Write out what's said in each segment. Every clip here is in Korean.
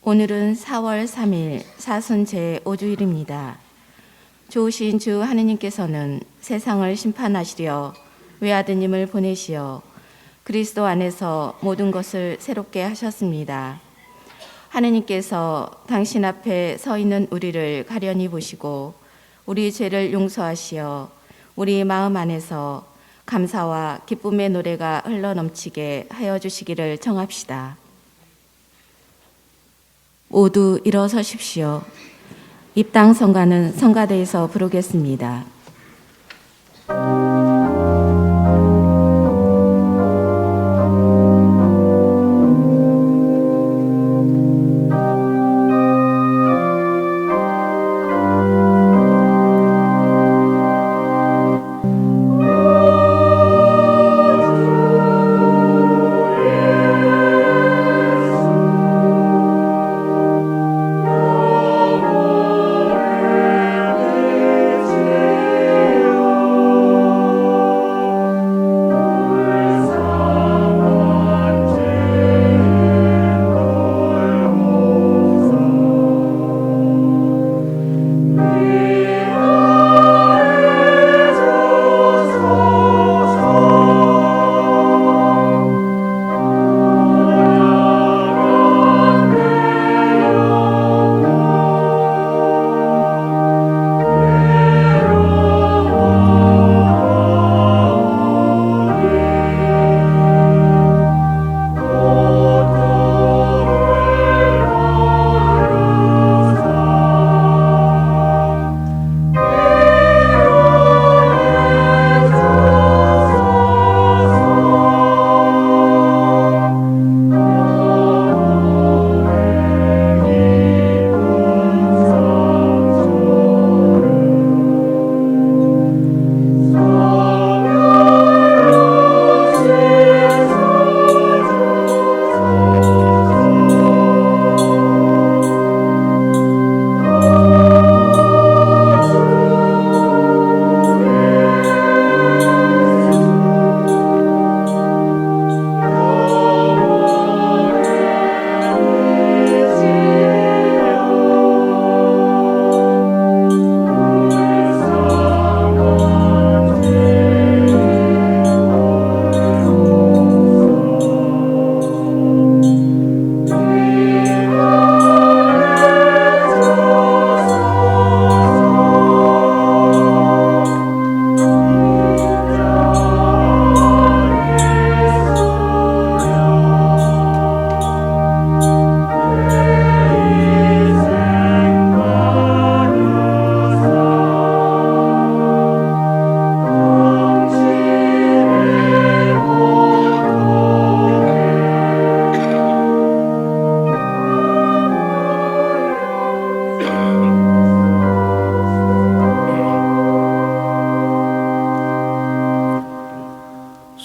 오늘은 4월 3일 사순 제5주일입니다. 좋으신 주 하느님께서는 세상을 심판하시려 외아드님을 보내시어 그리스도 안에서 모든 것을 새롭게 하셨습니다. 하느님께서 당신 앞에 서 있는 우리를 가련히 보시고 우리 죄를 용서하시어 우리 마음 안에서 감사와 기쁨의 노래가 흘러넘치게 하여 주시기를 청합시다. 모두 일어서십시오. 입당 성가는 성가대에서 부르겠습니다.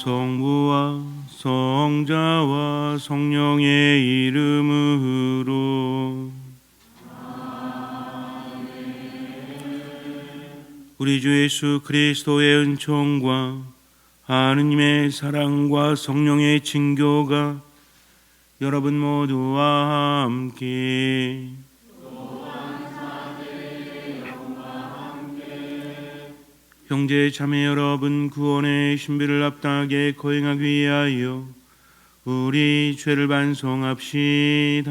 성부와 성자와 성령의 이름으로 우리 주 예수 그리스도의 은총과 하느님의 사랑과 성령의 친교가 여러분 모두와 함께 형제 자매 여러분, 구원의 신비를 합당하게 거행하기 위하여 우리 죄를 반성합시다.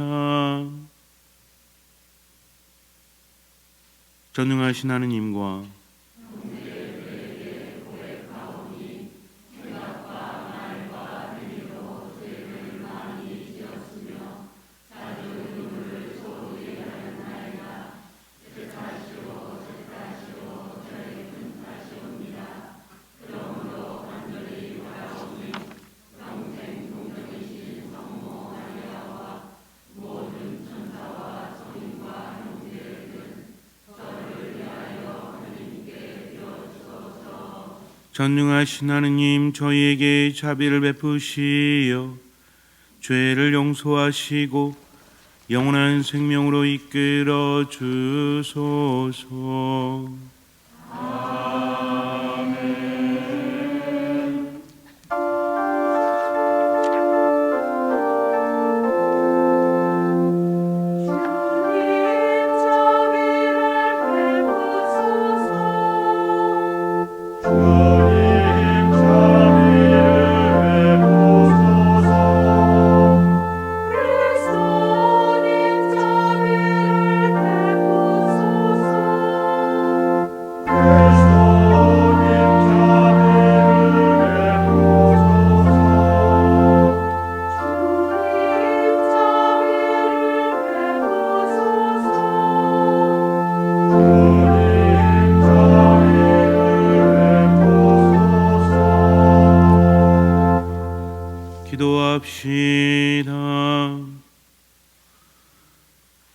전능하신 하느님과 전능하신 하느님, 저희에게 자비를 베푸시어 죄를 용서하시고 영원한 생명으로 이끌어 주소서. 아멘.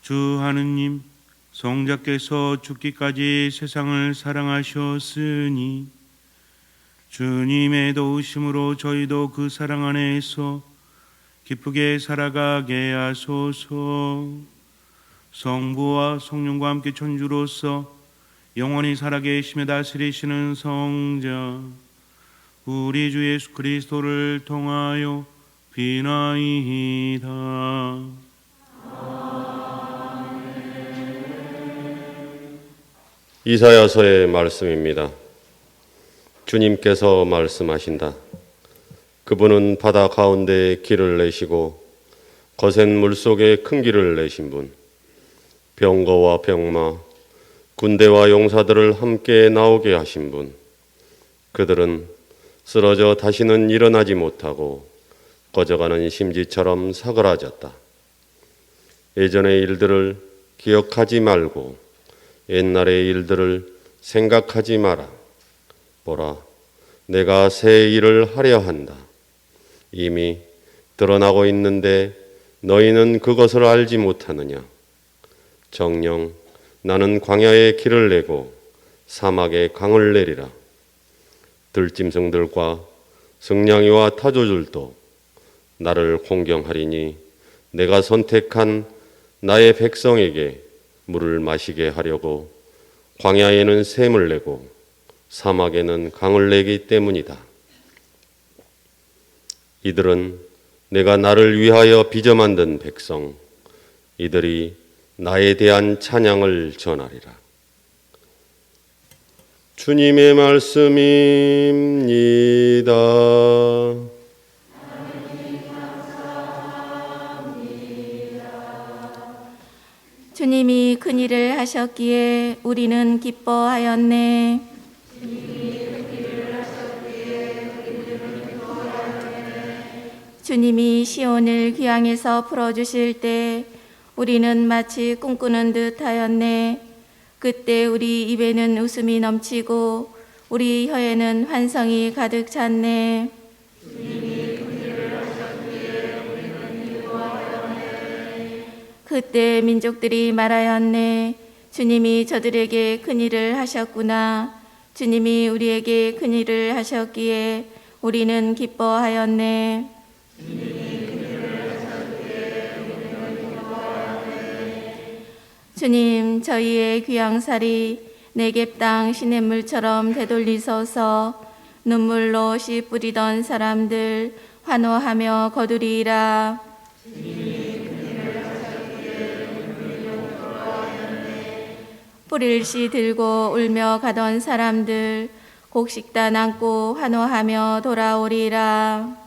주 하느님, 성자께서 죽기까지 세상을 사랑하셨으니 주님의 도우심으로 저희도 그 사랑 안에서 기쁘게 살아가게 하소서. 성부와 성령과 함께 천주로서 영원히 살아계시며 다스리시는 성자 우리 주 예수 그리스도를 통하여 비나이다. 이사야서의 말씀입니다. 주님께서 말씀하신다. 그분은 바다 가운데 길을 내시고 거센 물속에 큰 길을 내신 분, 병거와 병마, 군대와 용사들을 함께 나오게 하신 분, 그들은 쓰러져 다시는 일어나지 못하고 꺼져가는 심지처럼 사그라졌다. 예전의 일들을 기억하지 말고 옛날의 일들을 생각하지 마라. 보라, 내가 새 일을 하려 한다. 이미 드러나고 있는데 너희는 그것을 알지 못하느냐. 정녕 나는 광야에 길을 내고 사막에 강을 내리라. 들짐승들과 승냥이와 타조들도 나를 공경하리니 내가 선택한 나의 백성에게 물을 마시게 하려고 광야에는 샘을 내고 사막에는 강을 내기 때문이다. 이들은 내가 나를 위하여 빚어 만든 백성, 이들이 나에 대한 찬양을 전하리라. 주님의 말씀입니다. 주님이 큰 일을 하셨기에 우리는 기뻐하였네. 주님이 시온을 귀향에서 풀어주실 때 우리는 마치 꿈꾸는 듯 하였네. 그때 우리 입에는 웃음이 넘치고 우리 혀에는 환성이 가득 찼네. 그때 민족들이 말하였네. 주님이 저들에게 큰일을 하셨구나. 주님이 우리에게 큰일을 하셨기에 우리는 기뻐하였네. 주님, 저희의 귀향살이 네겝 땅 시냇물처럼 되돌리소서. 눈물로 씨 뿌리던 사람들 환호하며 거두리라. 뿌릴 씨 들고 울며 가던 사람들 곡식단 안고 환호하며 돌아오리라.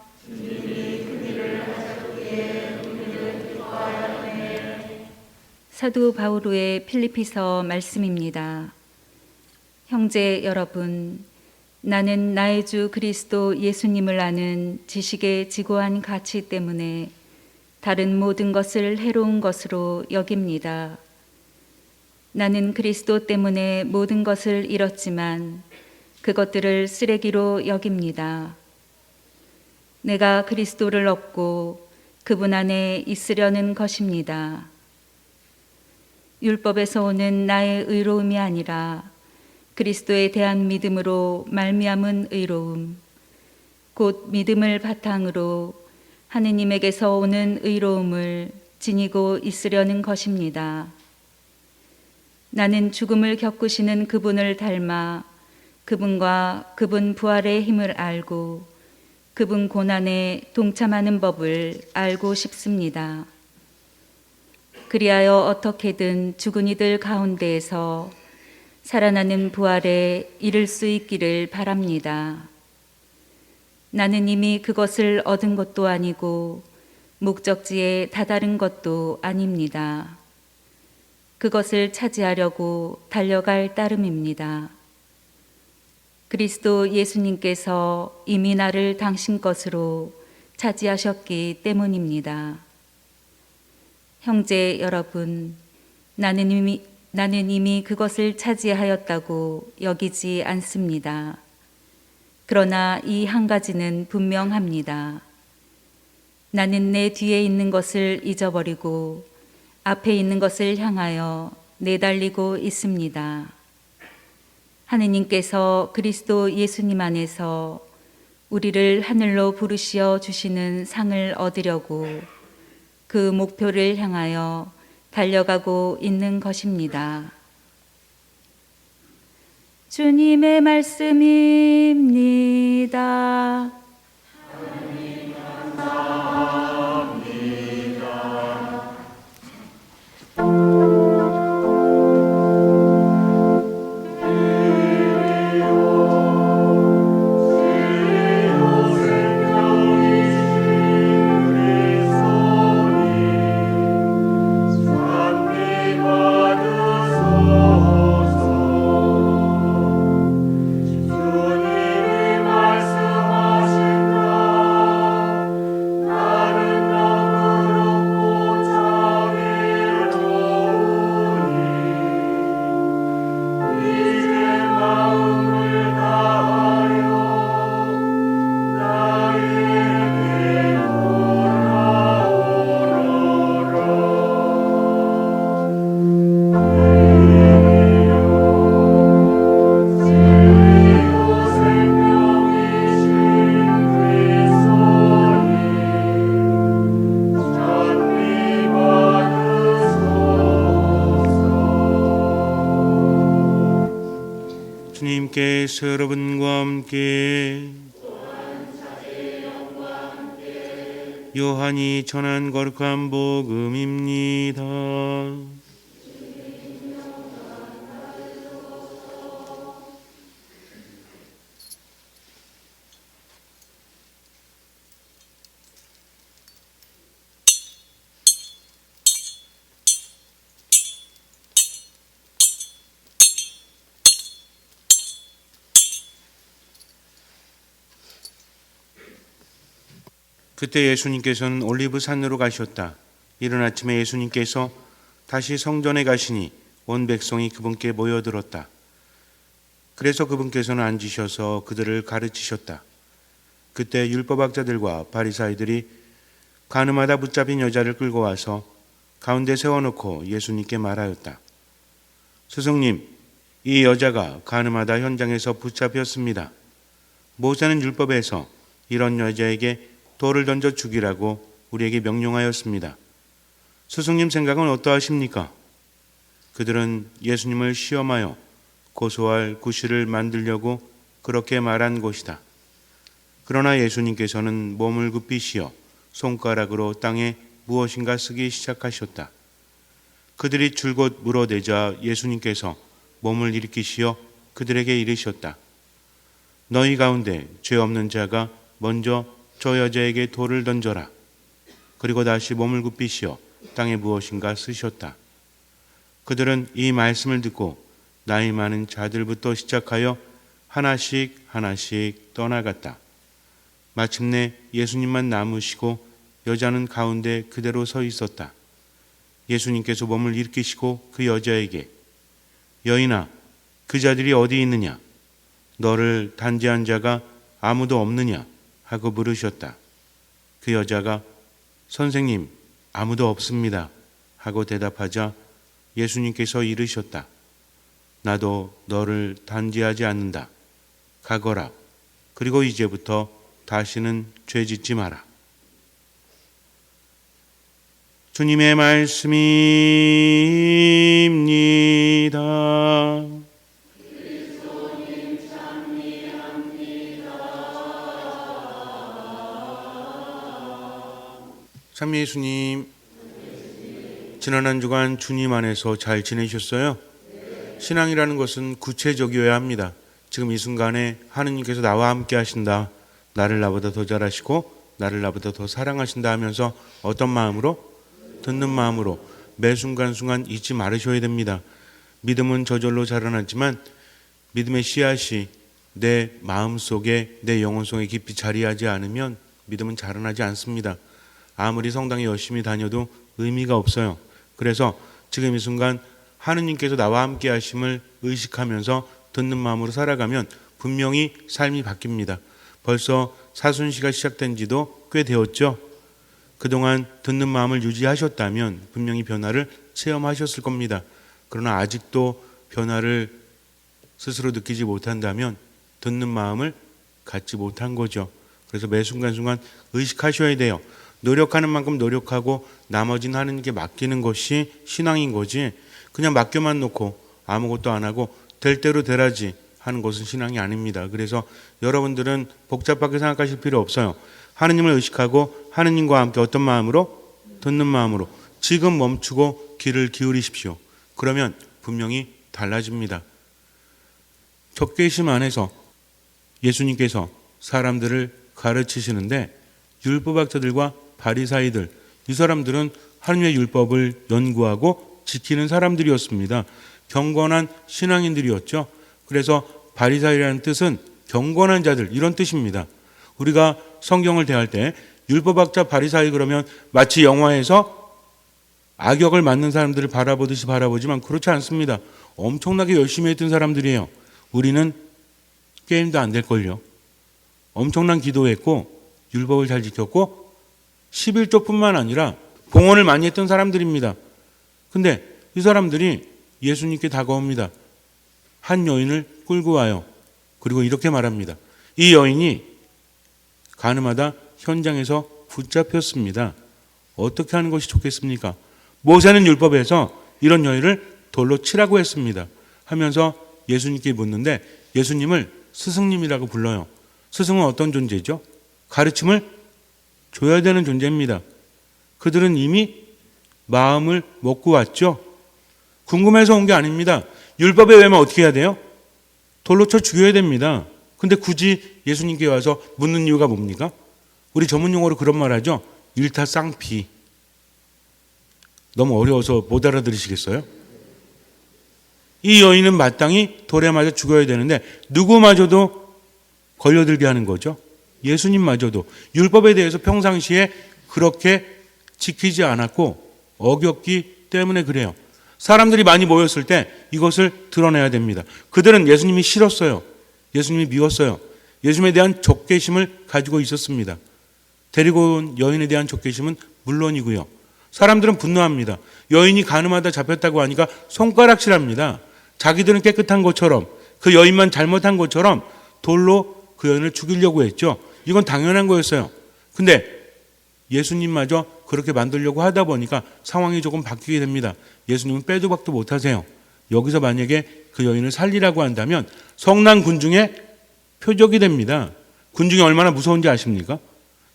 사도 바오로의 필리피서 말씀입니다. 형제 여러분, 나는 나의 주 그리스도 예수님을 아는 지식의 지고한 가치 때문에 다른 모든 것을 해로운 것으로 여깁니다. 나는 그리스도 때문에 모든 것을 잃었지만 그것들을 쓰레기로 여깁니다. 내가 그리스도를 얻고 그분 안에 있으려는 것입니다. 율법에서 오는 나의 의로움이 아니라 그리스도에 대한 믿음으로 말미암은 의로움, 곧 믿음을 바탕으로 하느님에게서 오는 의로움을 지니고 있으려는 것입니다. 나는 죽음을 겪으시는 그분을 닮아 그분과 그분 부활의 힘을 알고 그분 고난에 동참하는 법을 알고 싶습니다. 그리하여 어떻게든 죽은 이들 가운데에서 살아나는 부활에 이를 수 있기를 바랍니다. 나는 이미 그것을 얻은 것도 아니고 목적지에 다다른 것도 아닙니다. 그것을 차지하려고 달려갈 따름입니다. 그리스도 예수님께서 이미 나를 당신 것으로 차지하셨기 때문입니다. 형제 여러분, 나는 이미 그것을 차지하였다고 여기지 않습니다. 그러나 이 한 가지는 분명합니다. 나는 내 뒤에 있는 것을 잊어버리고 앞에 있는 것을 향하여 내달리고 있습니다. 하느님께서 그리스도 예수님 안에서 우리를 하늘로 부르시어 주시는 상을 얻으려고 그 목표를 향하여 달려가고 있는 것입니다. 주님의 말씀입니다. 주님께서 여러분과 함께 요한이 전한 거룩한 복음입니다. 그때 예수님께서는 올리브 산으로 가셨다. 이른 아침에 예수님께서 다시 성전에 가시니 온 백성이 그분께 모여들었다. 그래서 그분께서는 앉으셔서 그들을 가르치셨다. 그때 율법학자들과 바리사이들이 가늠하다 붙잡힌 여자를 끌고 와서 가운데 세워놓고 예수님께 말하였다. 스승님, 이 여자가 가늠하다 현장에서 붙잡혔습니다. 모세는 율법에서 이런 여자에게 돌을 던져 죽이라고 우리에게 명령하였습니다. 스승님 생각은 어떠하십니까? 그들은 예수님을 시험하여 고소할 구실을 만들려고 그렇게 말한 것이다. 그러나 예수님께서는 몸을 굽히시어 손가락으로 땅에 무엇인가 쓰기 시작하셨다. 그들이 줄곧 물어대자 예수님께서 몸을 일으키시어 그들에게 이르셨다. 너희 가운데 죄 없는 자가 먼저 저 여자에게 돌을 던져라. 그리고 다시 몸을 굽히시어 땅에 무엇인가 쓰셨다. 그들은 이 말씀을 듣고 나이 많은 자들부터 시작하여 하나씩 떠나갔다. 마침내 예수님만 남으시고 여자는 가운데 그대로 서 있었다. 예수님께서 몸을 일으키시고 그 여자에게 여인아, 그 자들이 어디 있느냐? 너를 단죄한 자가 아무도 없느냐? 하고 물으셨다. 그 여자가 선생님, 아무도 없습니다 하고 대답하자 예수님께서 이르셨다. 나도 너를 단죄하지 않는다. 가거라. 그리고 이제부터 다시는 죄 짓지 마라. 주님의 말씀입니다. 참 예수님, 지난 한 주간 주님 안에서 잘 지내셨어요? 신앙이라는 것은 구체적이어야 합니다. 지금 이 순간에 하느님께서 나와 함께 하신다. 나를 나보다 더 잘하시고 나를 나보다 더 사랑하신다 하면서 어떤 마음으로? 듣는 마음으로 매 순간순간 잊지 말으셔야 됩니다. 믿음은 저절로 자라나지만 믿음의 씨앗이 내 마음속에, 내 영혼 속에 깊이 자리하지 않으면 믿음은 자라나지 않습니다. 아무리 성당에 열심히 다녀도 의미가 없어요. 그래서 지금 이 순간 하느님께서 나와 함께 하심을 의식하면서 듣는 마음으로 살아가면 분명히 삶이 바뀝니다. 벌써 사순시가 시작된 지도 꽤 되었죠. 그동안 듣는 마음을 유지하셨다면 분명히 변화를 체험하셨을 겁니다. 그러나 아직도 변화를 스스로 느끼지 못한다면 듣는 마음을 갖지 못한 거죠. 그래서 매 순간순간 의식하셔야 돼요. 노력하는 만큼 노력하고 나머지는 하느님께 맡기는 것이 신앙인 거지, 그냥 맡겨만 놓고 아무것도 안 하고 될 대로 되라지 하는 것은 신앙이 아닙니다. 그래서 여러분들은 복잡하게 생각하실 필요 없어요. 하느님을 의식하고 하느님과 함께 어떤 마음으로? 듣는 마음으로 지금 멈추고 귀를 기울이십시오. 그러면 분명히 달라집니다. 적개심 안에서 예수님께서 사람들을 가르치시는데 율법학자들과 바리사이들, 이 사람들은 하느님의 율법을 연구하고 지키는 사람들이었습니다. 경건한 신앙인들이었죠. 그래서 바리사이라는 뜻은 경건한 자들, 이런 뜻입니다. 우리가 성경을 대할 때 율법학자 바리사이 그러면 마치 영화에서 악역을 맡는 사람들을 바라보듯이 바라보지만 그렇지 않습니다. 엄청나게 열심히 했던 사람들이에요. 우리는 게임도 안 될걸요. 엄청난 기도했고 율법을 잘 지켰고 11조뿐만 아니라 봉헌을 많이 했던 사람들입니다. 근데 이 사람들이 예수님께 다가옵니다. 한 여인을 끌고 와요. 그리고 이렇게 말합니다. 이 여인이 가늠하다 현장에서 붙잡혔습니다. 어떻게 하는 것이 좋겠습니까? 모세는 율법에서 이런 여인을 돌로 치라고 했습니다. 하면서 예수님께 묻는데 예수님을 스승님이라고 불러요. 스승은 어떤 존재죠? 가르침을 줘야 되는 존재입니다. 그들은 이미 마음을 먹고 왔죠. 궁금해서 온 게 아닙니다. 율법에 의하면 어떻게 해야 돼요? 돌로 쳐 죽여야 됩니다. 근데 굳이 예수님께 와서 묻는 이유가 뭡니까? 우리 전문 용어로 그런 말 하죠. 일타쌍피. 너무 어려워서 못 알아들으시겠어요? 이 여인은 마땅히 돌에 맞아 죽어야 되는데 누구마저도 걸려들게 하는 거죠. 예수님마저도 율법에 대해서 평상시에 그렇게 지키지 않았고 어겼기 때문에 그래요. 사람들이 많이 모였을 때 이것을 드러내야 됩니다. 그들은 예수님이 싫었어요. 예수님이 미웠어요. 예수님에 대한 적개심을 가지고 있었습니다. 데리고 온 여인에 대한 적개심은 물론이고요. 사람들은 분노합니다. 여인이 가늠하다 잡혔다고 하니까 손가락질합니다. 자기들은 깨끗한 것처럼, 그 여인만 잘못한 것처럼 돌로 그 여인을 죽이려고 했죠. 이건 당연한 거였어요. 근데 예수님마저 그렇게 만들려고 하다 보니까 상황이 조금 바뀌게 됩니다. 예수님은 빼도 박도 못하세요. 여기서 만약에 그 여인을 살리라고 한다면 성난 군중의 표적이 됩니다. 군중이 얼마나 무서운지 아십니까?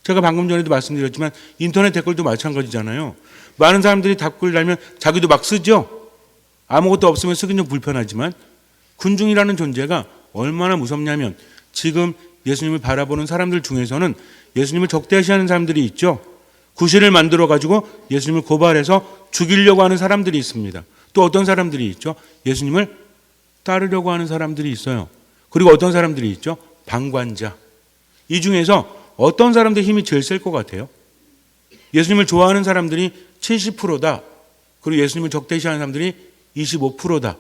제가 방금 전에도 말씀드렸지만 인터넷 댓글도 마찬가지잖아요. 많은 사람들이 댓글 달면 자기도 막 쓰죠. 아무것도 없으면 쓰긴 좀 불편하지만 군중이라는 존재가 얼마나 무섭냐면 지금 예수님을 바라보는 사람들 중에서는 예수님을 적대시하는 사람들이 있죠. 구실을 만들어 가지고 예수님을 고발해서 죽이려고 하는 사람들이 있습니다. 또 어떤 사람들이 있죠. 예수님을 따르려고 하는 사람들이 있어요. 그리고 어떤 사람들이 있죠. 방관자. 이 중에서 어떤 사람들 힘이 제일 셀 것 같아요? 예수님을 좋아하는 사람들이 70%다. 그리고 예수님을 적대시하는 사람들이 25%다.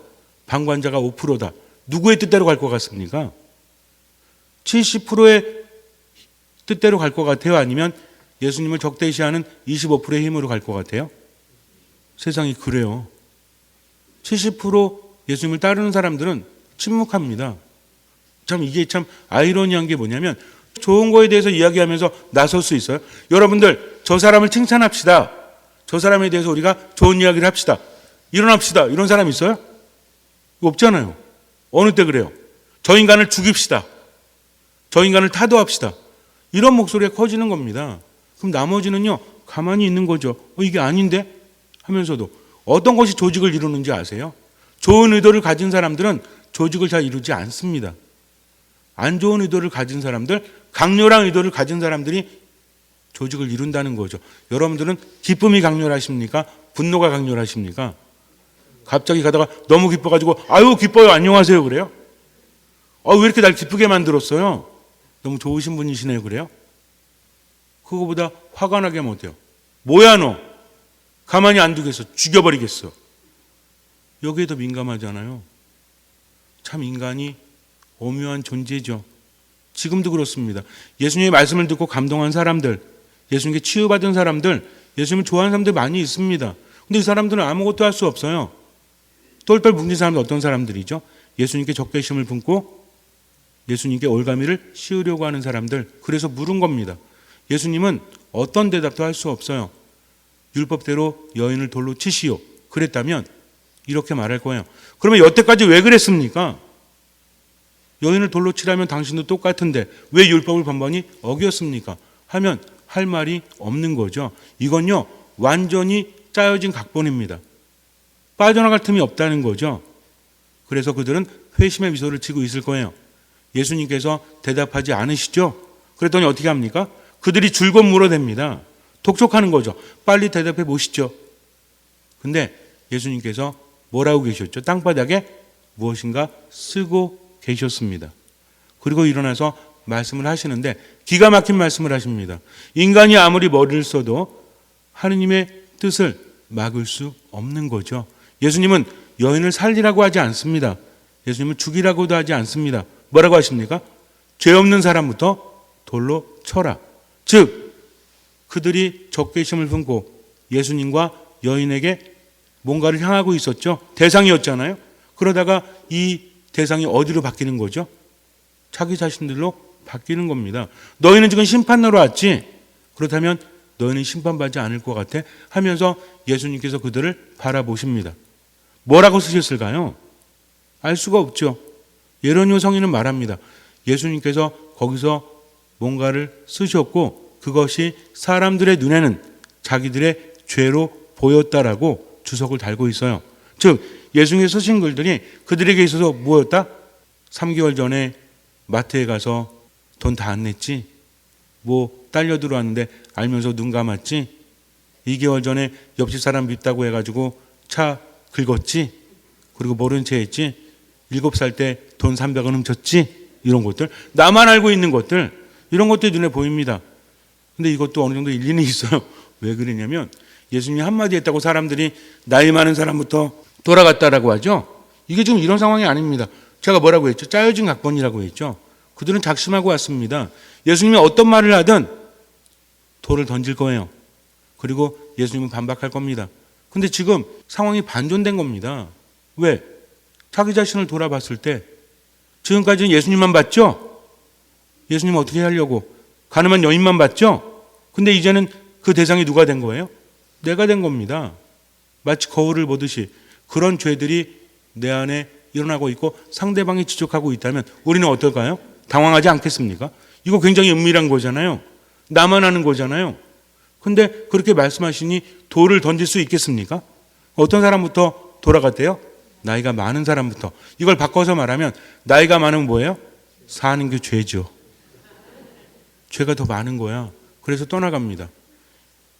방관자가 5%다. 누구의 뜻대로 갈 것 같습니까? 70%의 뜻대로 갈 것 같아요? 아니면 예수님을 적대시하는 25%의 힘으로 갈 것 같아요? 세상이 그래요. 70% 예수님을 따르는 사람들은 침묵합니다. 참 이게 참 아이러니한 게 뭐냐면 좋은 거에 대해서 이야기하면서 나설 수 있어요. 여러분들 저 사람을 칭찬합시다. 저 사람에 대해서 우리가 좋은 이야기를 합시다. 일어납시다. 이런 사람 있어요? 없잖아요. 어느 때 그래요? 저 인간을 죽입시다. 저 인간을 타도합시다. 이런 목소리가 커지는 겁니다. 그럼 나머지는요 가만히 있는 거죠. 이게 아닌데? 하면서도 어떤 것이 조직을 이루는지 아세요? 좋은 의도를 가진 사람들은 조직을 잘 이루지 않습니다. 안 좋은 의도를 가진 사람들, 강렬한 의도를 가진 사람들이 조직을 이룬다는 거죠. 여러분들은 기쁨이 강렬하십니까? 분노가 강렬하십니까? 갑자기 가다가 너무 기뻐가지고 아유 기뻐요 안녕하세요 그래요? 왜 이렇게 날 기쁘게 만들었어요? 너무 좋으신 분이시네요 그래요? 그거보다 화가 나게 하면 어때요? 뭐야 너? 가만히 안 두겠어. 죽여버리겠어. 여기에 더 민감하잖아요. 참 인간이 오묘한 존재죠. 지금도 그렇습니다. 예수님의 말씀을 듣고 감동한 사람들, 예수님께 치유받은 사람들, 예수님을 좋아하는 사람들 많이 있습니다. 근데 이 사람들은 아무것도 할 수 없어요. 똘똘 뭉친 사람들 어떤 사람들이죠? 예수님께 적개심을 품고 예수님께 올가미를 씌우려고 하는 사람들. 그래서 물은 겁니다. 예수님은 어떤 대답도 할 수 없어요. 율법대로 여인을 돌로 치시오. 그랬다면 이렇게 말할 거예요. 그러면 여태까지 왜 그랬습니까? 여인을 돌로 치라면 당신도 똑같은데 왜 율법을 번번이 어겼습니까? 하면 할 말이 없는 거죠. 이건요, 완전히 짜여진 각본입니다. 빠져나갈 틈이 없다는 거죠. 그래서 그들은 회심의 미소를 치고 있을 거예요. 예수님께서 대답하지 않으시죠? 그랬더니 어떻게 합니까? 그들이 줄곧 물어댑니다. 독촉하는 거죠. 빨리 대답해 보시죠. 근데 예수님께서 뭐라고 계셨죠? 땅바닥에 무엇인가 쓰고 계셨습니다. 그리고 일어나서 말씀을 하시는데 기가 막힌 말씀을 하십니다. 인간이 아무리 머리를 써도 하느님의 뜻을 막을 수 없는 거죠. 예수님은 여인을 살리라고 하지 않습니다. 예수님은 죽이라고도 하지 않습니다. 뭐라고 하십니까? 죄 없는 사람부터 돌로 쳐라. 즉 그들이 적개심을 품고 예수님과 여인에게 뭔가를 향하고 있었죠. 대상이었잖아요. 그러다가 이 대상이 어디로 바뀌는 거죠? 자기 자신들로 바뀌는 겁니다. 너희는 지금 심판하러 왔지? 그렇다면 너희는 심판받지 않을 것 같아? 하면서 예수님께서 그들을 바라보십니다. 뭐라고 쓰셨을까요? 알 수가 없죠. 예레미야 성인은 말합니다. 예수님께서 거기서 뭔가를 쓰셨고 그것이 사람들의 눈에는 자기들의 죄로 보였다라고 주석을 달고 있어요. 즉 예수님께서 쓰신 글들이 그들에게 있어서 뭐였다? 3개월 전에 마트에 가서 돈 다 안 냈지? 뭐 딸려 들어왔는데 알면서 눈 감았지? 2개월 전에 옆집 사람 밉다고 해가지고 차 긁었지? 그리고 모른 채 했지? 7살 때 돈 300원 훔쳤지? 이런 것들, 나만 알고 있는 것들, 이런 것들이 눈에 보입니다. 근데 이것도 어느 정도 일리는 있어요. 왜 그러냐면 예수님이 한마디 했다고 사람들이 나이 많은 사람부터 돌아갔다라고 하죠. 이게 지금 이런 상황이 아닙니다. 제가 뭐라고 했죠? 짜여진 각본이라고 했죠. 그들은 작심하고 왔습니다. 예수님이 어떤 말을 하든 돌을 던질 거예요. 그리고 예수님은 반박할 겁니다. 근데 지금 상황이 반전된 겁니다. 왜? 자기 자신을 돌아봤을 때 지금까지는 예수님만 봤죠? 예수님 어떻게 하려고? 가늠한 여인만 봤죠? 근데 이제는 그 대상이 누가 된 거예요? 내가 된 겁니다. 마치 거울을 보듯이 그런 죄들이 내 안에 일어나고 있고 상대방이 지적하고 있다면 우리는 어떨까요? 당황하지 않겠습니까? 이거 굉장히 은밀한 거잖아요. 나만 아는 거잖아요. 근데 그렇게 말씀하시니 돌을 던질 수 있겠습니까? 어떤 사람부터 돌아갔대요? 나이가 많은 사람부터. 이걸 바꿔서 말하면 나이가 많으면 뭐예요? 사는 게 죄죠. 죄가 더 많은 거야. 그래서 떠나갑니다.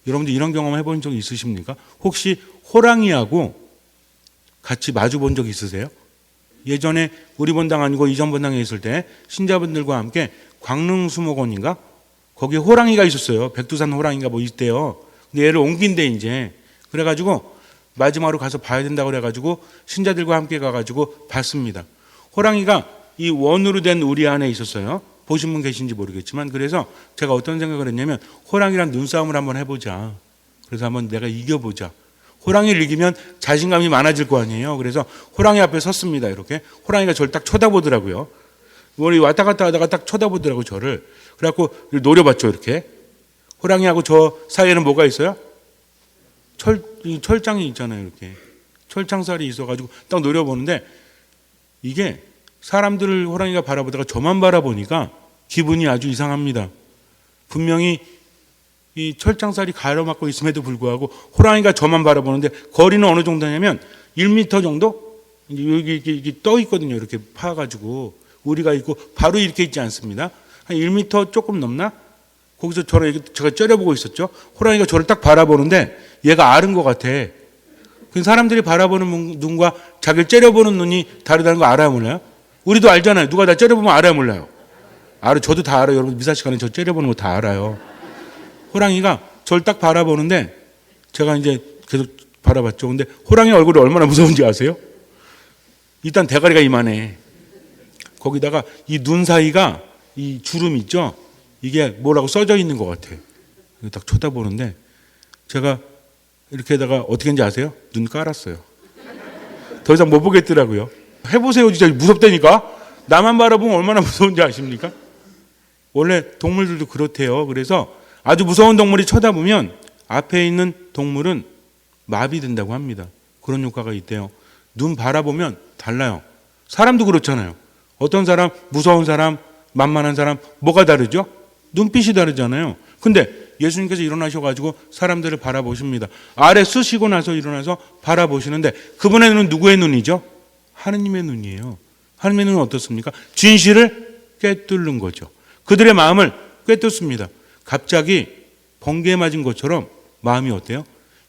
여러분들 이런 경험 해본 적 있으십니까? 혹시 호랑이하고 같이 마주 본 적 있으세요? 예전에 우리 본당 아니고 이전 본당에 있을 때 신자분들과 함께 광릉수목원인가? 거기에 호랑이가 있었어요. 백두산 호랑이가 뭐 있대요. 근데 얘를 옮긴대 이제. 그래가지고 마지막으로 가서 봐야 된다고 그래가지고 신자들과 함께 가가지고 봤습니다. 호랑이가 이 원으로 된 우리 안에 있었어요. 보신 분 계신지 모르겠지만 그래서 제가 어떤 생각을 했냐면 호랑이랑 눈싸움을 한번 해보자. 그래서 한번 내가 이겨보자. 호랑이를 이기면 자신감이 많아질 거 아니에요. 그래서 호랑이 앞에 섰습니다. 이렇게 호랑이가 저를 딱 쳐다보더라고요. 머리 왔다 갔다 하다가 딱 쳐다보더라고요. 저를. 그래갖고 노려봤죠. 이렇게. 호랑이하고 저 사이에는 뭐가 있어요? 철장이 있잖아요. 이렇게. 철창살이 있어가지고 딱 노려보는데 이게 사람들을 호랑이가 바라보다가 저만 바라보니까 기분이 아주 이상합니다. 분명히 이 철창살이 가로막고 있음에도 불구하고 호랑이가 저만 바라보는데 거리는 어느 정도냐면 1m 정도? 여기 떠 있거든요. 이렇게 파가지고 우리가 있고 바로 이렇게 있지 않습니다. 한 1m 조금 넘나? 거기서 저를 제가 째려보고 있었죠. 호랑이가 저를 딱 바라보는데 얘가 아는 것 같아. 사람들이 바라보는 눈과 자기를 째려보는 눈이 다르다는 거 알아요, 몰라요? 우리도 알잖아요. 누가 다 째려보면 알아요, 몰라요? 알아요. 저도 다 알아요. 여러분 미사 시간에 저 째려보는 거 다 알아요. 호랑이가 저를 딱 바라보는데 제가 이제 계속 바라봤죠. 근데 호랑이 얼굴이 얼마나 무서운지 아세요? 일단 대가리가 이만해. 거기다가 이 눈 사이가 이 주름 있죠? 이게 뭐라고 써져 있는 것 같아. 딱 쳐다보는데 제가 이렇게다가 어떻게 했는지 아세요? 눈 깔았어요. 더 이상 못 보겠더라고요. 해보세요. 진짜 무섭다니까. 나만 바라보면 얼마나 무서운지 아십니까? 원래 동물들도 그렇대요. 그래서 아주 무서운 동물이 쳐다보면 앞에 있는 동물은 마비된다고 합니다. 그런 효과가 있대요. 눈 바라보면 달라요. 사람도 그렇잖아요. 어떤 사람, 무서운 사람, 만만한 사람, 뭐가 다르죠? 눈빛이 다르잖아요. 근데 예수님께서 일어나셔가지고 사람들을 바라보십니다. 아래 쓰시고 나서 일어나서 바라보시는데 그분의 눈은 누구의 눈이죠? 하느님의 눈이에요. 하느님의 눈은 어떻습니까? 진실을 꿰뚫는 거죠. 그들의 마음을 꿰뚫습니다. 갑자기 번개에 맞은 것처럼 마음이 어때요?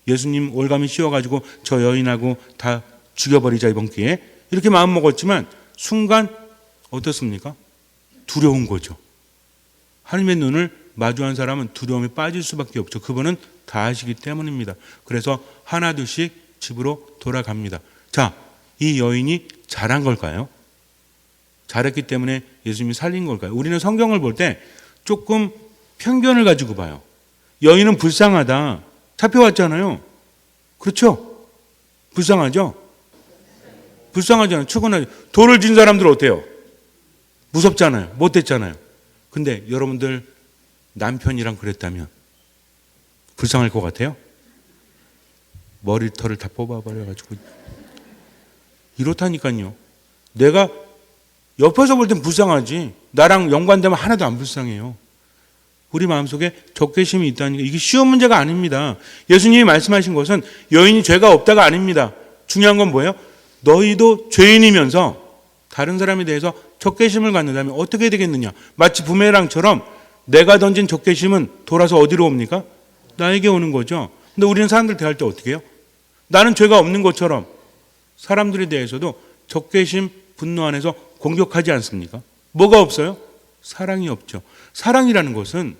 예수님 올가미 씌워가지고 저 여인하고 다 죽여버리자 이번 기회에 이렇게 마음 먹었지만 순간 어떻습니까? 두려운 거죠. 하나님의 눈을 마주한 사람은 두려움에 빠질 수밖에 없죠. 그분은 다 아시기 때문입니다. 그래서 하나둘씩 집으로 돌아갑니다. 자, 이 여인이 잘한 걸까요? 잘했기 때문에 예수님이 살린 걸까요? 우리는 성경을 볼 때 조금 편견을 가지고 봐요. 여인은 불쌍하다. 잡혀왔잖아요. 그렇죠? 불쌍하죠? 불쌍하잖아요. 추근하죠. 돌을 진 사람들 어때요? 무섭잖아요. 못됐잖아요. 근데 여러분들 남편이랑 그랬다면 불쌍할 것 같아요? 머리털을 다 뽑아버려가지고 이렇다니까요. 내가 옆에서 볼 땐 불쌍하지 나랑 연관되면 하나도 안 불쌍해요. 우리 마음속에 적개심이 있다는 게 이게 쉬운 문제가 아닙니다. 예수님이 말씀하신 것은 여인이 죄가 없다가 아닙니다. 중요한 건 뭐예요? 너희도 죄인이면서 다른 사람에 대해서 적개심을 갖는다면 어떻게 되겠느냐. 마치 부메랑처럼 내가 던진 적개심은 돌아서 어디로 옵니까? 나에게 오는 거죠. 근데 우리는 사람들 대할 때 어떻게 해요? 나는 죄가 없는 것처럼 사람들에 대해서도 적개심, 분노 안에서 공격하지 않습니까? 뭐가 없어요? 사랑이 없죠. 사랑이라는 것은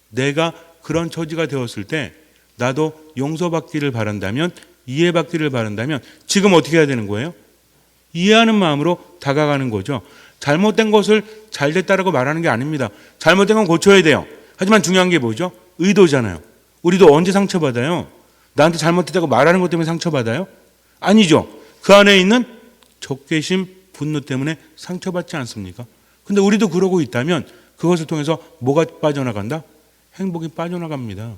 내가 그런 처지가 되었을 때 나도 용서받기를 바란다면, 이해받기를 바란다면 지금 어떻게 해야 되는 거예요? 이해하는 마음으로 다가가는 거죠. 잘못된 것을 잘됐다라고 말하는 게 아닙니다. 잘못된 건 고쳐야 돼요. 하지만 중요한 게 뭐죠? 의도잖아요. 우리도 언제 상처받아요? 나한테 잘못됐다고 말하는 것 때문에 상처받아요? 아니죠. 그 안에 있는 적개심, 분노 때문에 상처받지 않습니까? 근데 우리도 그러고 있다면 그것을 통해서 뭐가 빠져나간다? 행복이 빠져나갑니다.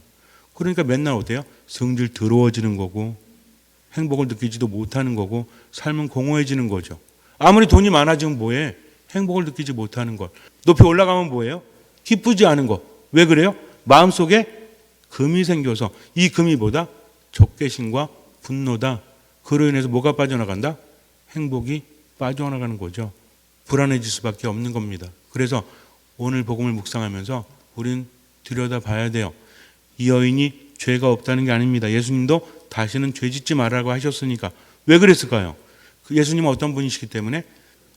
그러니까 맨날 어때요? 성질 더러워지는 거고 행복을 느끼지도 못하는 거고 삶은 공허해지는 거죠. 아무리 돈이 많아지면 뭐해? 행복을 느끼지 못하는 것. 높이 올라가면 뭐예요? 기쁘지 않은 것. 왜 그래요? 마음속에 금이 생겨서 이 금이 뭐다? 적개심과 분노다. 그로 인해서 뭐가 빠져나간다? 행복이 빠져나가는 거죠. 불안해질 수밖에 없는 겁니다. 그래서 오늘 복음을 묵상하면서 우린 들여다봐야 돼요. 이 여인이 죄가 없다는 게 아닙니다. 예수님도 다시는 죄 짓지 말라고 하셨으니까. 왜 그랬을까요? 예수님은 어떤 분이시기 때문에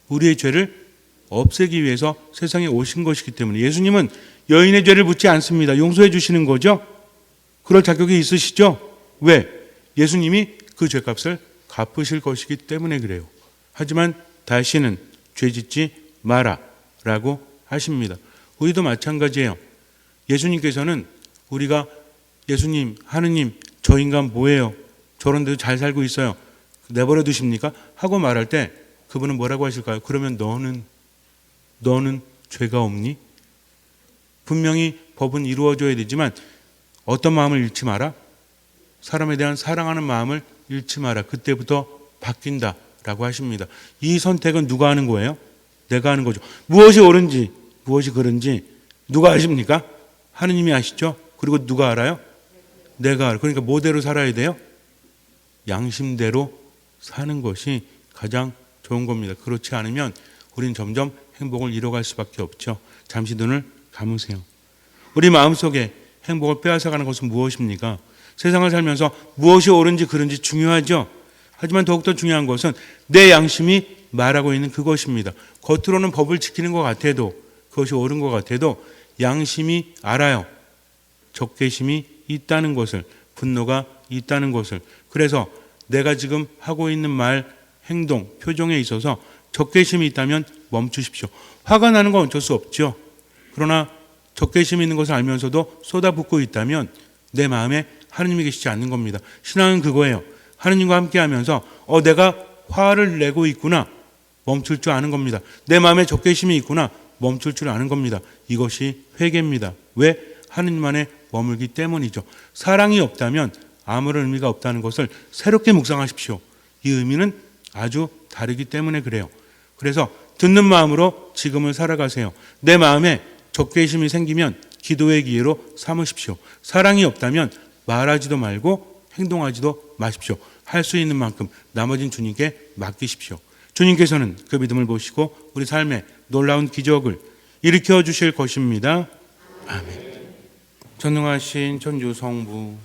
우리의 죄를 없애기 위해서 세상에 오신 것이기 때문에 예수님은 여인의 죄를 묻지 않습니다. 용서해 주시는 거죠. 그럴 자격이 있으시죠. 왜? 예수님이 그 죄값을 갚으실 것이기 때문에 그래요. 하지만 다시는 죄 짓지 마라 라고 하십니다. 우리도 마찬가지예요. 예수님께서는 우리가 예수님, 하느님, 저 인간 뭐예요? 저런 데도 잘 살고 있어요. 내버려 두십니까? 하고 말할 때 그분은 뭐라고 하실까요? 그러면 너는 죄가 없니? 분명히 법은 이루어져야 되지만 어떤 마음을 잃지 마라? 사람에 대한 사랑하는 마음을 잃지 마라. 그때부터 바뀐다 라고 하십니다. 이 선택은 누가 하는 거예요? 내가 하는 거죠. 무엇이 옳은지 무엇이 그른지 누가 아십니까? 하느님이 아시죠? 그리고 누가 알아요? 내가 알아요. 그러니까 뭐대로 살아야 돼요? 양심대로 사는 것이 가장 좋은 겁니다. 그렇지 않으면 우리는 점점 행복을 잃어갈 수밖에 없죠. 잠시 눈을 감으세요. 우리 마음속에 행복을 빼앗아가는 것은 무엇입니까? 세상을 살면서 무엇이 옳은지 그른지 중요하죠. 하지만 더욱더 중요한 것은 내 양심이 말하고 있는 그것입니다. 겉으로는 법을 지키는 것 같아도 그것이 옳은 것 같아도 양심이 알아요. 적개심이 있다는 것을, 분노가 있다는 것을. 그래서 내가 지금 하고 있는 말, 행동, 표정에 있어서 적개심이 있다면 멈추십시오. 화가 나는 건 어쩔 수 없죠. 그러나 적개심이 있는 것을 알면서도 쏟아붓고 있다면 내 마음에 하느님이 계시지 않는 겁니다. 신앙은 그거예요. 하느님과 함께하면서 내가 화를 내고 있구나, 멈출 줄 아는 겁니다. 내 마음에 적개심이 있구나, 멈출 줄 아는 겁니다. 이것이 회개입니다. 왜? 하느님 안에 머물기 때문이죠. 사랑이 없다면 아무런 의미가 없다는 것을 새롭게 묵상하십시오. 이 의미는 아주 다르기 때문에 그래요. 그래서 듣는 마음으로 지금을 살아가세요. 내 마음에 적개심이 생기면 기도의 기회로 삼으십시오. 사랑이 없다면 말하지도 말고 행동하지도 마십시오. 할 수 있는 만큼 나머진 주님께 맡기십시오. 주님께서는 그 믿음을 보시고 우리 삶에 놀라운 기적을 일으켜 주실 것입니다. 아멘. 전능하신 천주 성부,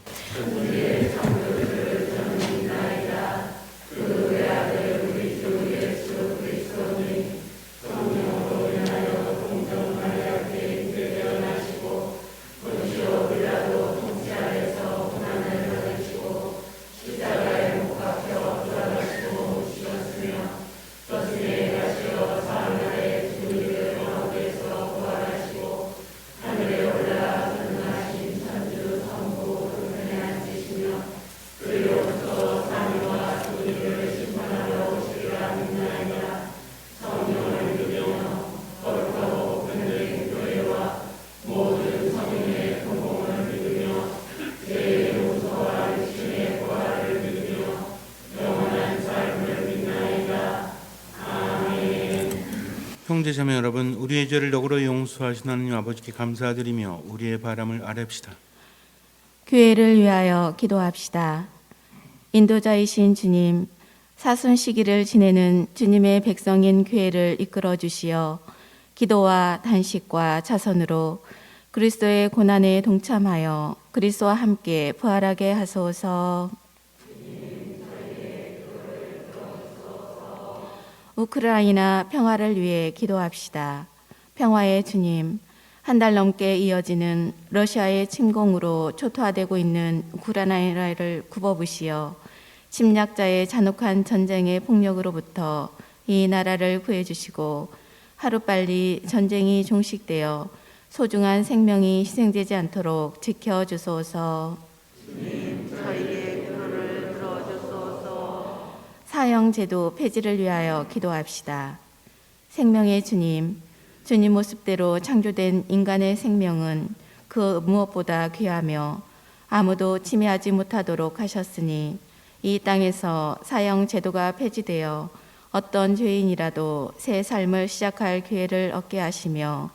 형제자매 여러분, 우리의 죄를 너그러 용서하신 하나님 아버지께 감사드리며 우리의 바람을 아뢰읍시다. 교회를 위하여 기도합시다. 인도자이신 주님, 사순 시기를 지내는 주님의 백성인 교회를 이끌어 주시어 기도와 단식과 자선으로 그리스도의 고난에 동참하여 그리스도와 함께 부활하게 하소서. 우크라이나 평화를 위해 기도합시다. 평화의 주님, 한 달 넘게 이어지는 러시아의 침공으로 초토화되고 있는 우크라이나를 굽어부시어 침략자의 잔혹한 전쟁의 폭력으로부터 이 나라를 구해주시고 하루빨리 전쟁이 종식되어 소중한 생명이 희생되지 않도록 지켜주소서. 주님, 저희의 기도를 들어주소서. 사형제도 폐지를 위하여 기도합시다. 생명의 주님, 주님 모습대로 창조된 인간의 생명은 그 무엇보다 귀하며 아무도 침해하지 못하도록 하셨으니 이 땅에서 사형제도가 폐지되어 어떤 죄인이라도 새 삶을 시작할 기회를 얻게 하시며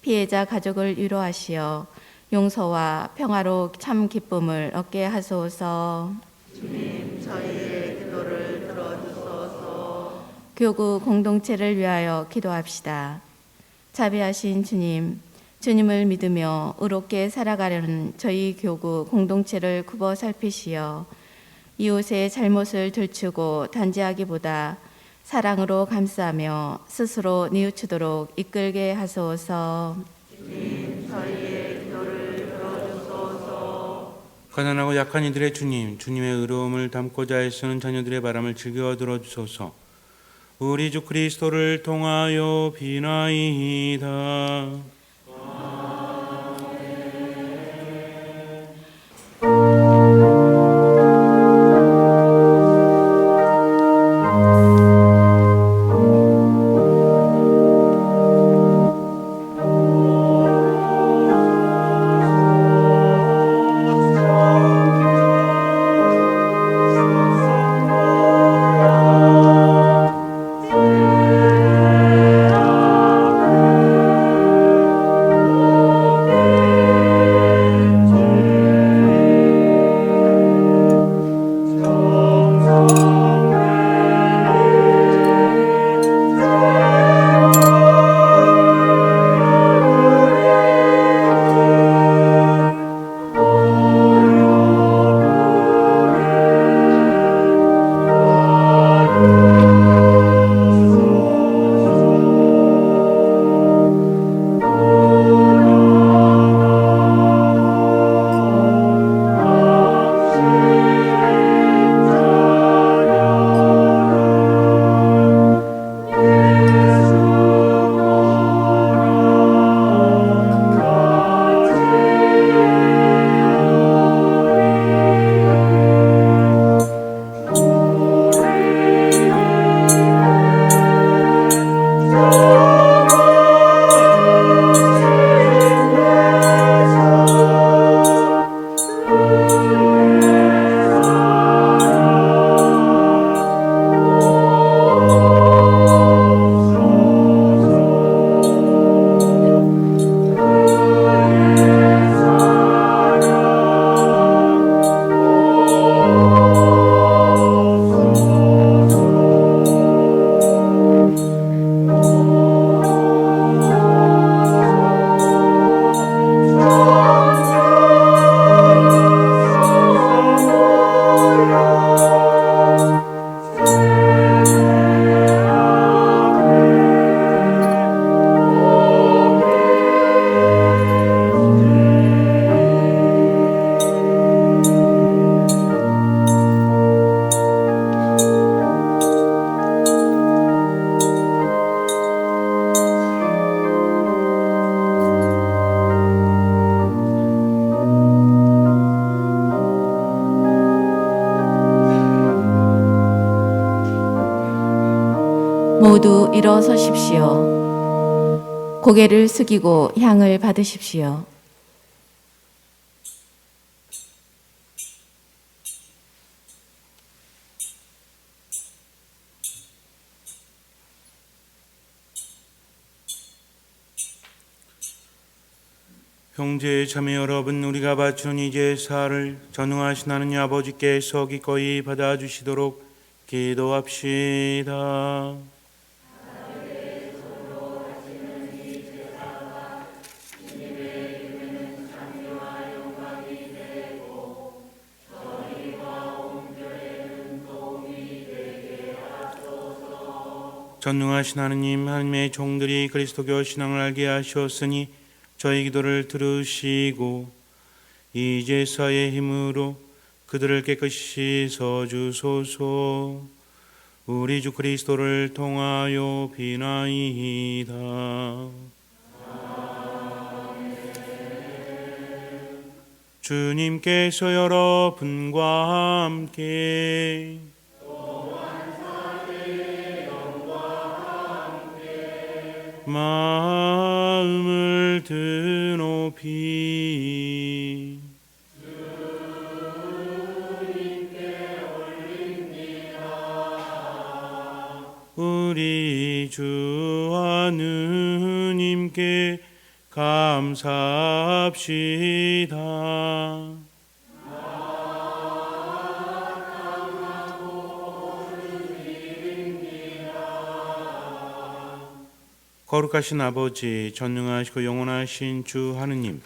피해자 가족을 위로하시어 용서와 평화로 참 기쁨을 얻게 하소서. 주님, 저희의 기도를 들어주소서. 교구 공동체를 위하여 기도합시다. 자비하신 주님, 주님을 믿으며 의롭게 살아가려는 저희 교구 공동체를 굽어 살피시어 이웃의 잘못을 들추고 단죄하기보다 사랑으로 감싸며 스스로 뉘우치도록 이끌게 하소서. 주님, 저희의 기도를 들어주소서. 가난하고 약한 이들의 주님, 주님의 의로움을 담고자 애쓰는 자녀들의 바람을 즐겨 들어주소서. 우리 주 그리스도를 통하여 비나이다. 모두 일어서십시오. 고개를 숙이고 향을 받으십시오. 형제 자매 여러분, 우리가 바치는 이 제사를 전능하신 하느님 아버지께서 기꺼이 받아주시도록 기도합시다. 전능하신 하느님, 하느님의 종들이 그리스도교 신앙을 알게 하셨으니 저희 기도를 들으시고 이 제사의 힘으로 그들을 깨끗이 씻어주소서. 우리 주 그리스도를 통하여 비나이다. 주님께서 여러분과 함께 마음을 드높이 우리 주 하느님께 감사합시다. 거룩하신 아버지, 전능하시고 영원하신 주 하느님,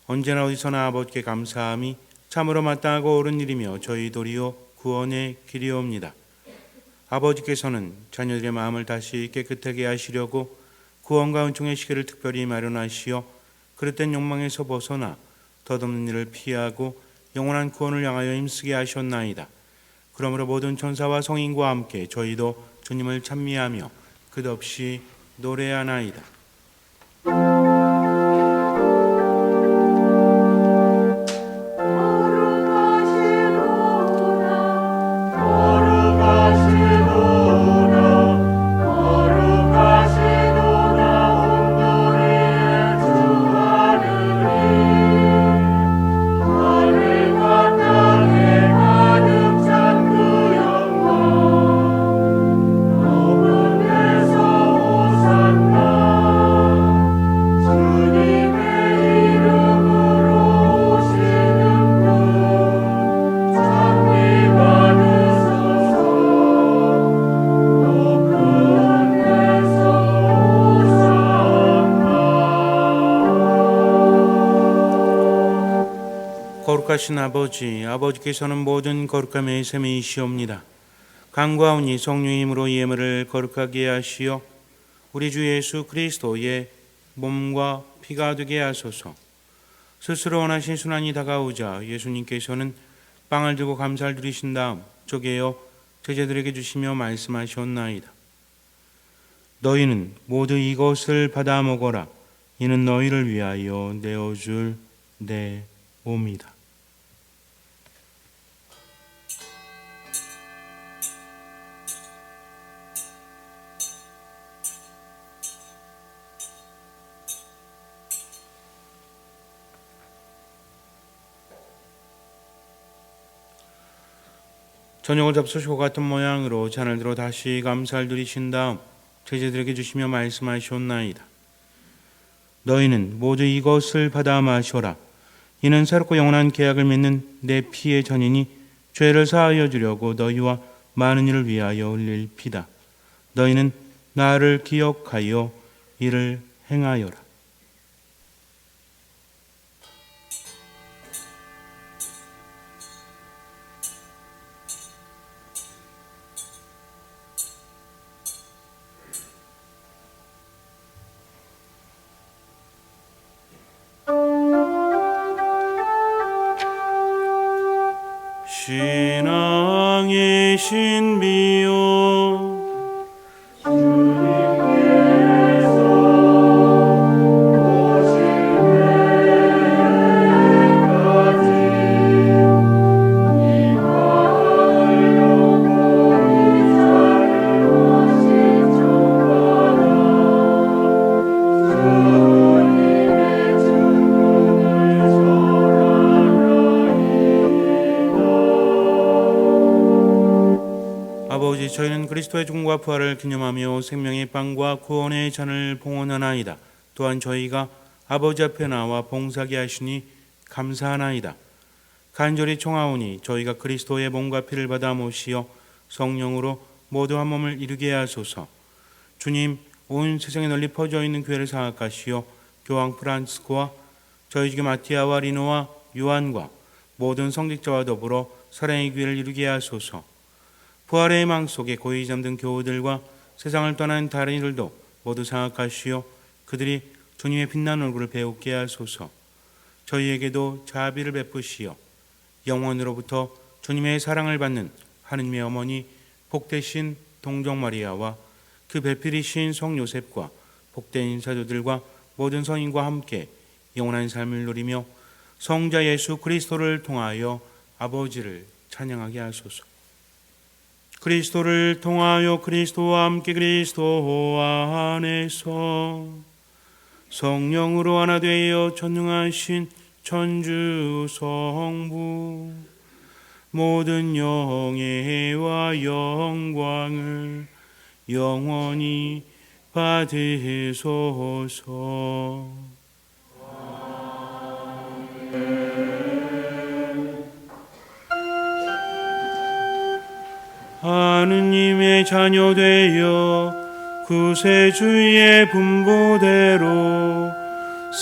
언제나 어디서나 아버지께 감사함이 참으로 마땅하고 옳은 일이며 저희 도리어 구원의 길이옵니다. 아버지께서는 자녀들의 마음을 다시 깨끗하게 하시려고 구원과 은총의 시기를 특별히 마련하시어 그릇된 욕망에서 벗어나 덧없는 일을 피하고 영원한 구원을 향하여 힘쓰게 하셨나이다. 그러므로 모든 천사와 성인과 함께 저희도 주님을 찬미하며 끝없이 노래하나이다. 거룩하신 아버지, 아버지께서는 모든 거룩함의 셈이시옵니다. 강구하오니 성령의 힘으로 이 예물을 거룩하게 하시어 우리 주 예수 그리스도의 몸과 피가 되게 하소서. 스스로 원하신 순환이 다가오자 예수님께서는 빵을 들고 감사를 드리신 다음 쪼개어 제자들에게 주시며 말씀하셨나이다. 너희는 모두 이것을 받아 먹어라. 이는 너희를 위하여 내어줄 내 몸이다. 저녁을 잡수시고 같은 모양으로 잔을 들어 다시 감사를 드리신 다음 제자들에게 주시며 말씀하셨나이다. 너희는 모두 이것을 받아 마셔라. 이는 새롭고 영원한 계약을 맺는 내 피의 전이니 죄를 사하여 주려고 너희와 많은 이를 위하여 흘릴 피다. 너희는 나를 기억하여 이를 행하여라. 신앙의 신비요 아버지, 저희는 그리스도의 죽음과 부활을 기념하며 생명의 빵과 구원의 잔을 봉헌하나이다. 또한 저희가 아버지 앞에 나와 봉사하게 하시니 감사하나이다. 간절히 청하오니 저희가 그리스도의 몸과 피를 받아 모시어 성령으로 모두 한 몸을 이루게 하소서. 주님, 온 세상에 널리 퍼져 있는 교회를 생각하시어 교황 프란치스코와 저희 지금 마티아와 리노와 요한과 모든 성직자와 더불어 사랑의 교회를 이루게 하소서. 부활의 망 속에 고이 잠든 교우들과 세상을 떠난 다른 이들도 모두 생각하시어 그들이 주님의 빛나는 얼굴을 배우게 하소서. 저희에게도 자비를 베푸시어 영원으로부터 주님의 사랑을 받는 하느님의 어머니 복되신 동정 마리아와 그 배필이신 성 요셉과 복된 사도들과 모든 성인과 함께 영원한 삶을 누리며 성자 예수 그리스도를 통하여 아버지를 찬양하게 하소서. 그리스도를 통하여 그리스도와 함께 그리스도 안에서 성령으로 하나 되어 전능하신 천주 성부 모든 영예와 영광을 영원히 받으소서. 하느님의 자녀 되어 구세주의 분보대로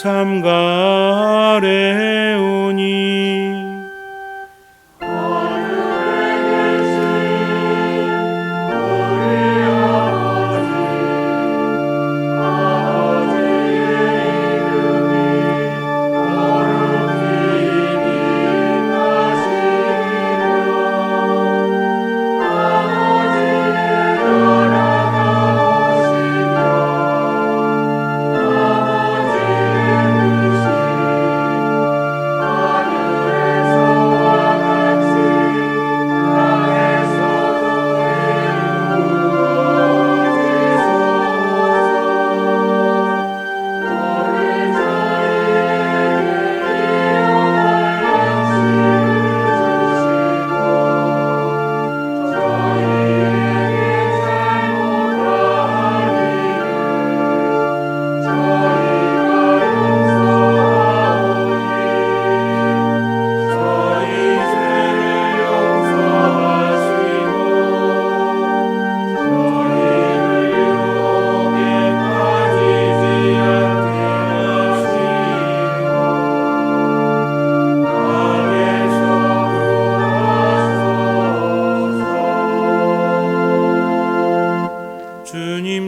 삼가래오니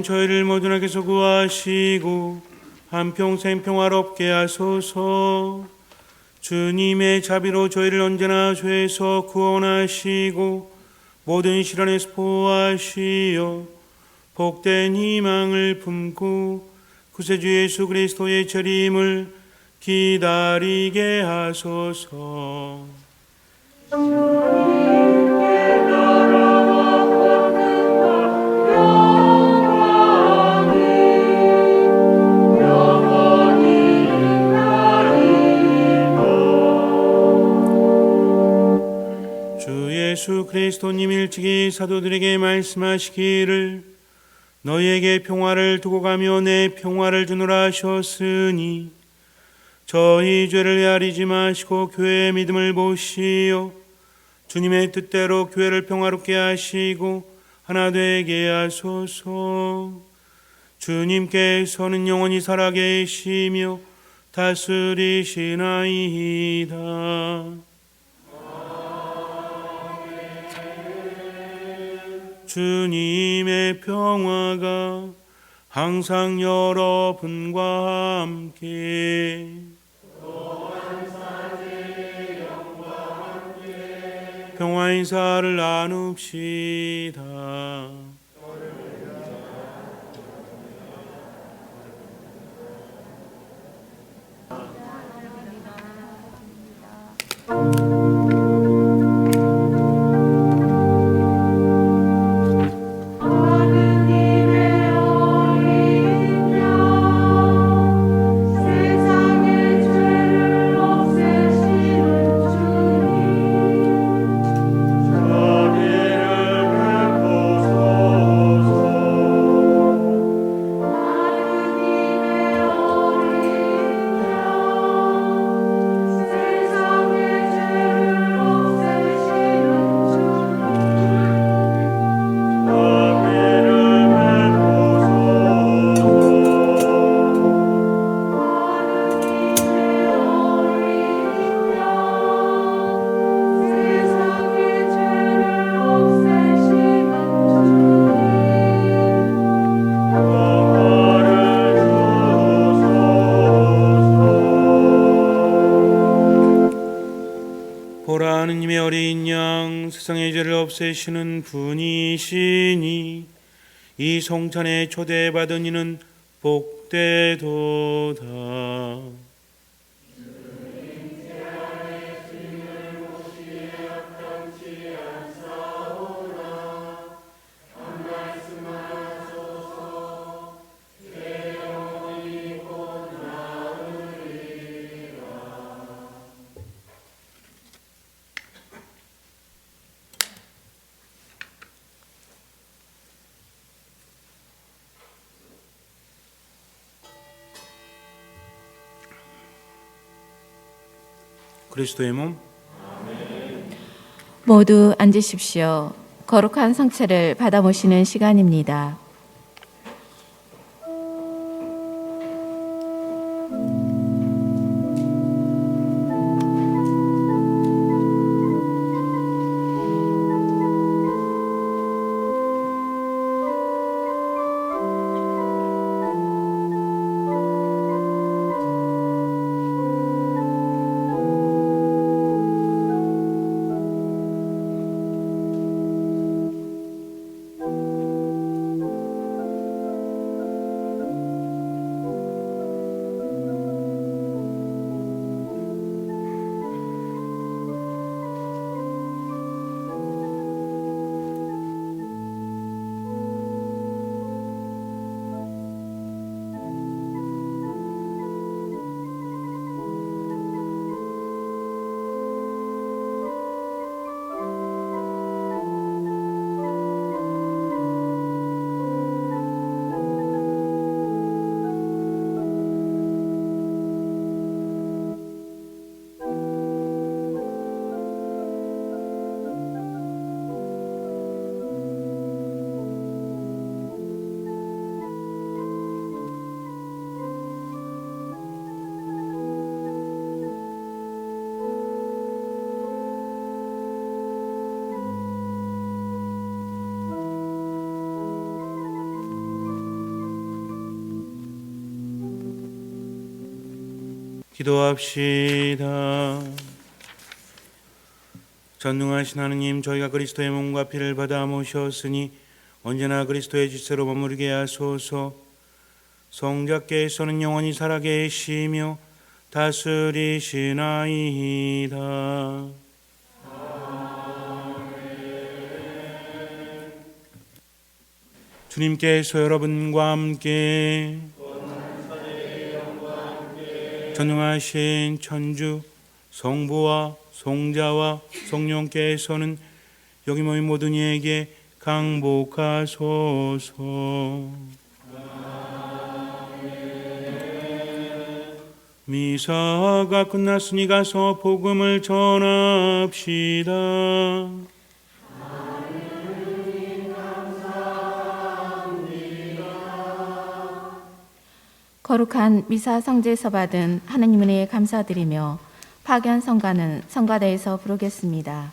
저희를 모든 악에서 구하시고 한평생 평화롭게 하소서. 주님의 자비로 저희를 언제나 죄에서 구원하시고 모든 시련에서 보호하시어 복된 희망을 품고 구세주 예수 그리스도의 재림을 기다리게 하소서. 예수 그리스도님 일찍이 사도들에게 말씀하시기를 너희에게 평화를 두고 가며 내 평화를 주노라 하셨으니 저희 죄를 헤아리지 마시고 교회의 믿음을 보시어 주님의 뜻대로 교회를 평화롭게 하시고 하나 되게 하소서. 주님께서는 영원히 살아계시며 다스리시나이다. 주님의 평화가 항상 여러분과 함께 평화 인사를 나눕시다. 자비를 베푸 쓰시는 분이시니 이 성찬에 초대받은 이는 복되도다. 그리스도의 몸. 모두 앉으십시오. 거룩한 성체를 받아 모시는 시간입니다. 기도합시다. 전능하신 하느님, 저희가 그리스도의 몸과 피를 받아 모셨으니 언제나 그리스도의 질서로 머무르게 하소서. 성자께서는 영원히 살아계시며 다스리시나이다. 주님께서 여러분과 함께 전능하신 천주 성부와 성자와 성령께서는 여기 모인 모든 이에게 강복하소서. 미사가 끝났으니 가서 복음을 전합시다. 거룩한 미사 성제에서 받은 하느님 은혜에 감사드리며 파견 성가는 성가대에서 부르겠습니다.